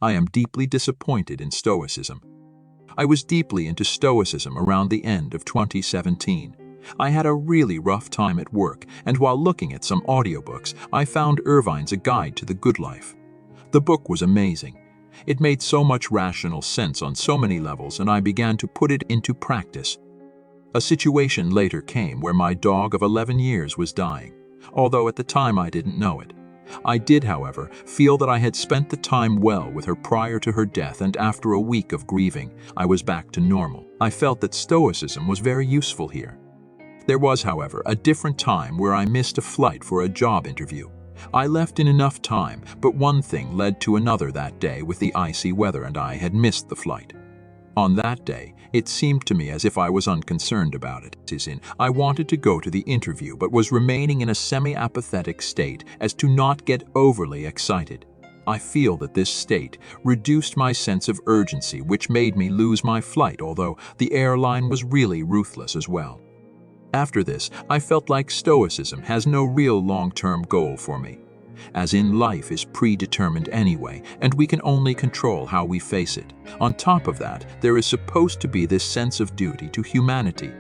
I am deeply disappointed in Stoicism. I was deeply into Stoicism around the end of 2017. I had a really rough time at work, and while looking at some audiobooks, I found Irvine's A Guide to the Good Life. The book was amazing. It made so much rational sense on so many levels, and I began to put it into practice. A situation later came where my dog of 11 years was dying, although at the time I didn't know it. I did, however, feel that I had spent the time well with her prior to her death, and after a week of grieving, I was back to normal. I felt that Stoicism was very useful here. There was, however, a different time where I missed a flight for a job interview. I left in enough time, but one thing led to another that day with the icy weather, and I had missed the flight. On that day, it seemed to me as if I was unconcerned about it. I wanted to go to the interview but was remaining in a semi-apathetic state as to not get overly excited. I feel that this state reduced my sense of urgency, which made me lose my flight, although the airline was really ruthless as well. After this, I felt like Stoicism has no real long-term goal for me, as in life is predetermined anyway, and we can only control how we face it. On top of that, there is supposed to be this sense of duty to humanity,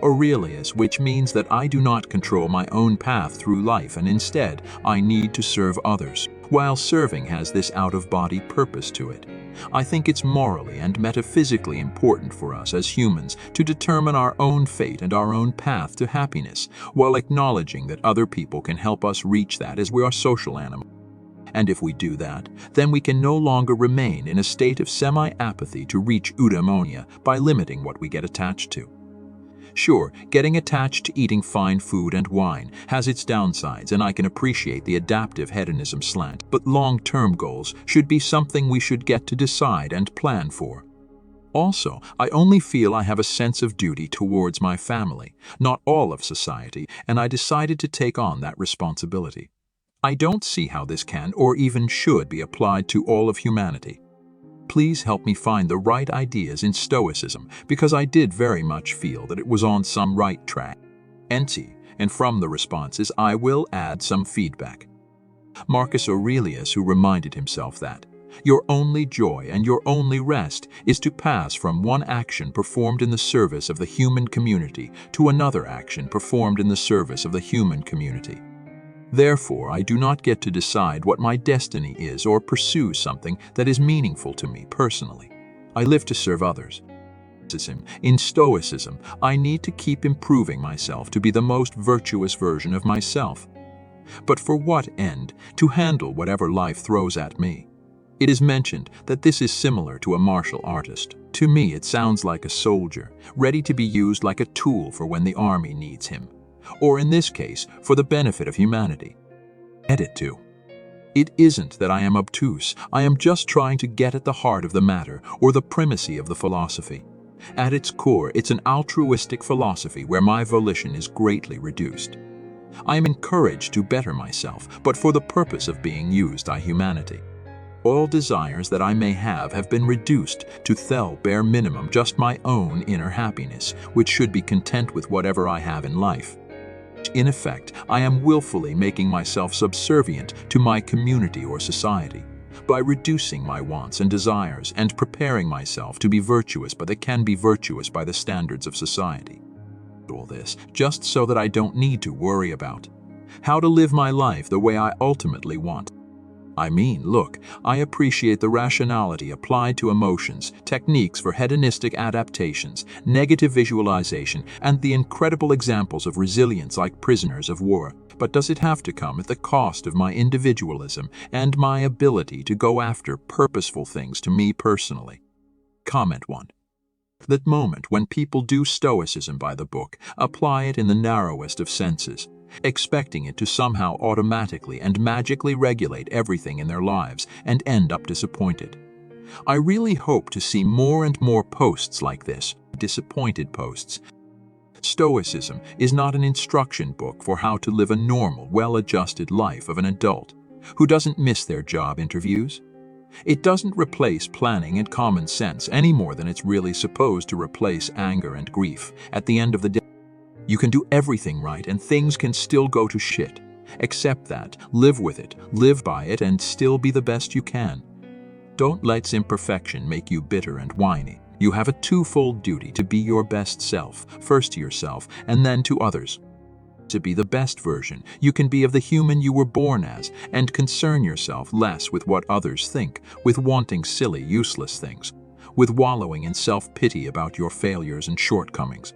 Aurelius, which means that I do not control my own path through life, and instead I need to serve others. While serving has this out-of-body purpose to it, I think it's morally and metaphysically important for us as humans to determine our own fate and our own path to happiness, while acknowledging that other people can help us reach that, as we are social animals. And if we do that, then we can no longer remain in a state of semi-apathy to reach eudaimonia by limiting what we get attached to. Sure, getting attached to eating fine food and wine has its downsides, and I can appreciate the adaptive hedonism slant, but long-term goals should be something we should get to decide and plan for. Also, I only feel I have a sense of duty towards my family, not all of society, and I decided to take on that responsibility. I don't see how this can or even should be applied to all of humanity. Please help me find the right ideas in Stoicism, because I did very much feel that it was on some right track. And from the responses, I will add some feedback. Marcus Aurelius, who reminded himself that your only joy and your only rest is to pass from one action performed in the service of the human community to another action performed in the service of the human community. Therefore, I do not get to decide what my destiny is or pursue something that is meaningful to me personally. I live to serve others. In Stoicism, I need to keep improving myself to be the most virtuous version of myself. But for what end? To handle whatever life throws at me. It is mentioned that this is similar to a martial artist. To me, it sounds like a soldier, ready to be used like a tool for when the army needs him, or in this case, for the benefit of humanity. Edit 2. It isn't that I am obtuse, I am just trying to get at the heart of the matter, or the primacy of the philosophy. At its core, it's an altruistic philosophy where my volition is greatly reduced. I am encouraged to better myself, but for the purpose of being used by humanity. All desires that I may have been reduced to bare minimum, just my own inner happiness, which should be content with whatever I have in life. In effect, I am willfully making myself subservient to my community or society, by reducing my wants and desires and preparing myself to be virtuous, but that can be virtuous by the standards of society. All this just so that I don't need to worry about how to live my life the way I ultimately want. I mean, look, I appreciate the rationality applied to emotions, techniques for hedonistic adaptations, negative visualization, and the incredible examples of resilience like prisoners of war. But does it have to come at the cost of my individualism and my ability to go after purposeful things to me personally? Comment 1. That moment when people do Stoicism by the book, apply it in the narrowest of senses, expecting it to somehow automatically and magically regulate everything in their lives, and end up disappointed. I really hope to see more and more posts like this, disappointed posts. Stoicism is not an instruction book for how to live a normal, well-adjusted life of an adult who doesn't miss their job interviews. It doesn't replace planning and common sense any more than it's really supposed to replace anger and grief. At the end of the day, you can do everything right and things can still go to shit. Accept that, live with it, live by it, and still be the best you can. Don't let imperfection make you bitter and whiny. You have a twofold duty to be your best self, first to yourself and then to others. To be the best version you can be of the human you were born as, and concern yourself less with what others think, with wanting silly, useless things, with wallowing in self-pity about your failures and shortcomings.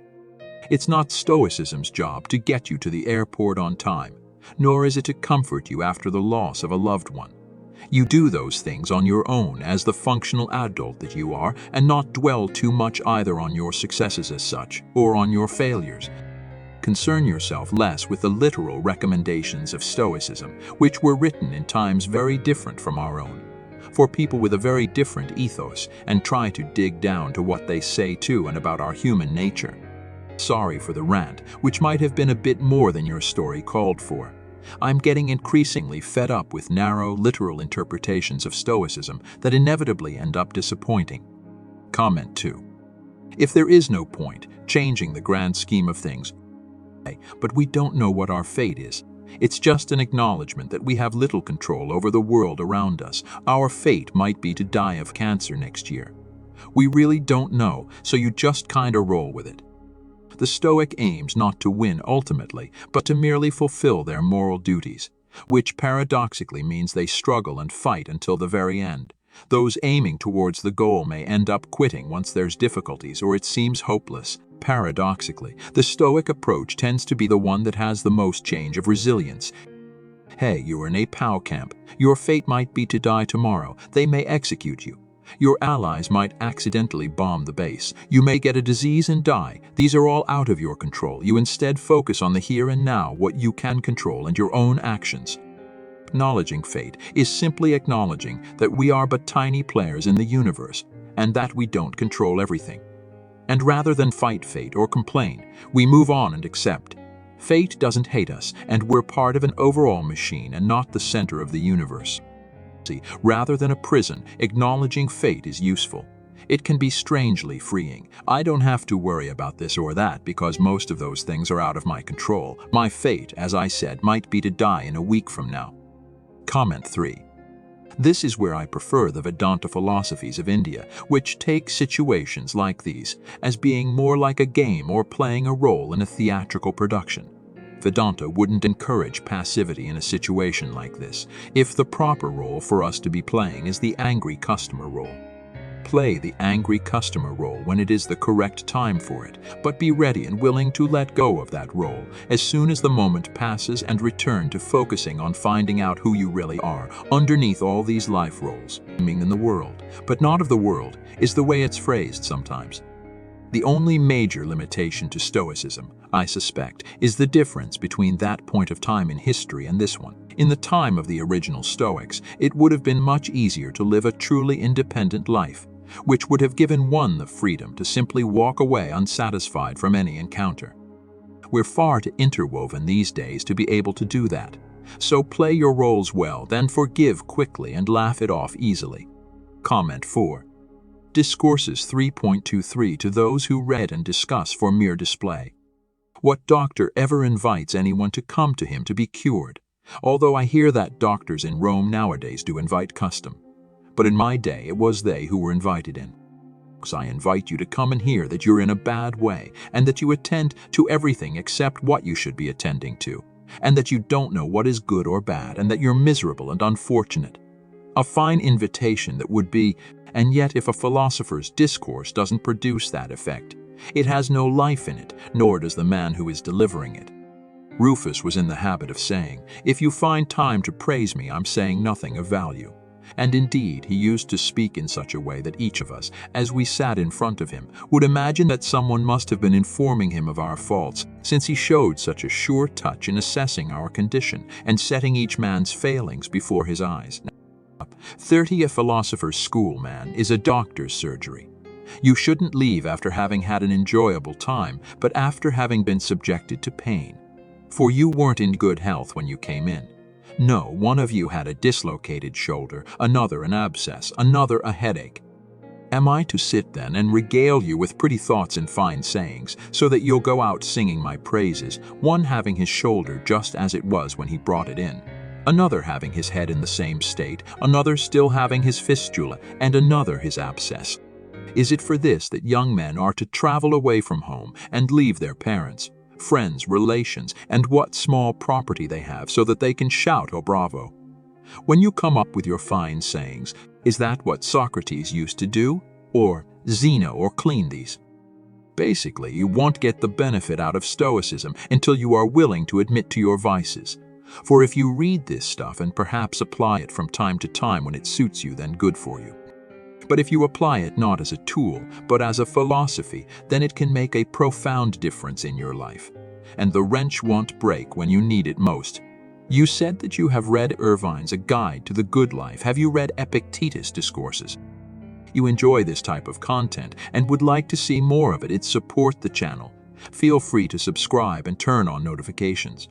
It's not Stoicism's job to get you to the airport on time, nor is it to comfort you after the loss of a loved one. You do those things on your own as the functional adult that you are, and not dwell too much either on your successes as such, or on your failures. Concern yourself less with the literal recommendations of Stoicism, which were written in times very different from our own, for people with a very different ethos, and try to dig down to what they say to and about our human nature. Sorry for the rant, which might have been a bit more than your story called for. I'm getting increasingly fed up with narrow, literal interpretations of Stoicism that inevitably end up disappointing. Comment 2. If there is no point changing the grand scheme of things, but we don't know what our fate is. It's just an acknowledgement that we have little control over the world around us. Our fate might be to die of cancer next year. We really don't know, so you just kinda roll with it. The Stoic aims not to win ultimately, but to merely fulfill their moral duties, which paradoxically means they struggle and fight until the very end. Those aiming towards the goal may end up quitting once there's difficulties or it seems hopeless. Paradoxically, the Stoic approach tends to be the one that has the most change of resilience. Hey, you're in a POW camp. Your fate might be to die tomorrow. They may execute you. Your allies might accidentally bomb the base. You may get a disease and die. These are all out of your control. You instead focus on the here and now, what you can control, and your own actions. Acknowledging fate is simply acknowledging that we are but tiny players in the universe, and that we don't control everything. And rather than fight fate or complain, we move on and accept. Fate doesn't hate us, and we're part of an overall machine and not the center of the universe. Rather than a prison, acknowledging fate is useful. It can be strangely freeing. I don't have to worry about this or that because most of those things are out of my control. My fate, as I said, might be to die in a week from now. Comment 3. This is where I prefer the Vedanta philosophies of India, which take situations like these as being more like a game or playing a role in a theatrical production. Vedanta wouldn't encourage passivity in a situation like this, if the proper role for us to be playing is the angry customer role. Play the angry customer role when it is the correct time for it, but be ready and willing to let go of that role as soon as the moment passes and return to focusing on finding out who you really are underneath all these life roles. In the world, but not of the world, is the way it's phrased sometimes. The only major limitation to Stoicism, I suspect, is the difference between that point of time in history and this one. In the time of the original Stoics, it would have been much easier to live a truly independent life, which would have given one the freedom to simply walk away unsatisfied from any encounter. We're far too interwoven these days to be able to do that. So play your roles well, then forgive quickly and laugh it off easily. Comment 4. Discourses 3.23 to those who read and discuss for mere display. What doctor ever invites anyone to come to him to be cured? Although I hear that doctors in Rome nowadays do invite custom. But in my day, it was they who were invited in. I invite you to come and hear that you're in a bad way, and that you attend to everything except what you should be attending to, and that you don't know what is good or bad, and that you're miserable and unfortunate. A fine invitation that would be, and yet if a philosopher's discourse doesn't produce that effect, it has no life in it, nor does the man who is delivering it. Rufus was in the habit of saying, "If you find time to praise me, I'm saying nothing of value." And indeed, he used to speak in such a way that each of us, as we sat in front of him, would imagine that someone must have been informing him of our faults, since he showed such a sure touch in assessing our condition and setting each man's failings before his eyes. 30 A philosopher's school, man, is a doctor's surgery. You shouldn't leave after having had an enjoyable time, but after having been subjected to pain. For you weren't in good health when you came in. No, one of you had a dislocated shoulder, another an abscess, another a headache. Am I to sit then and regale you with pretty thoughts and fine sayings, so that you'll go out singing my praises, one having his shoulder just as it was when he brought it in? another having his head in the same state, another still having his fistula, and another his abscess. Is it for this that young men are to travel away from home and leave their parents, friends, relations, and what small property they have so that they can shout, "Oh, bravo"? When you come up with your fine sayings, is that what Socrates used to do? Or Zeno or Cleanthes? Basically, you won't get the benefit out of Stoicism until you are willing to admit to your vices. For if you read this stuff and perhaps apply it from time to time when it suits you, then good for you. But if you apply it not as a tool, but as a philosophy, then it can make a profound difference in your life. And the wrench won't break when you need it most. You said that you have read Irvine's A Guide to the Good Life. Have you read Epictetus' Discourses? You enjoy this type of content and would like to see more of it, support the channel. Feel free to subscribe and turn on notifications.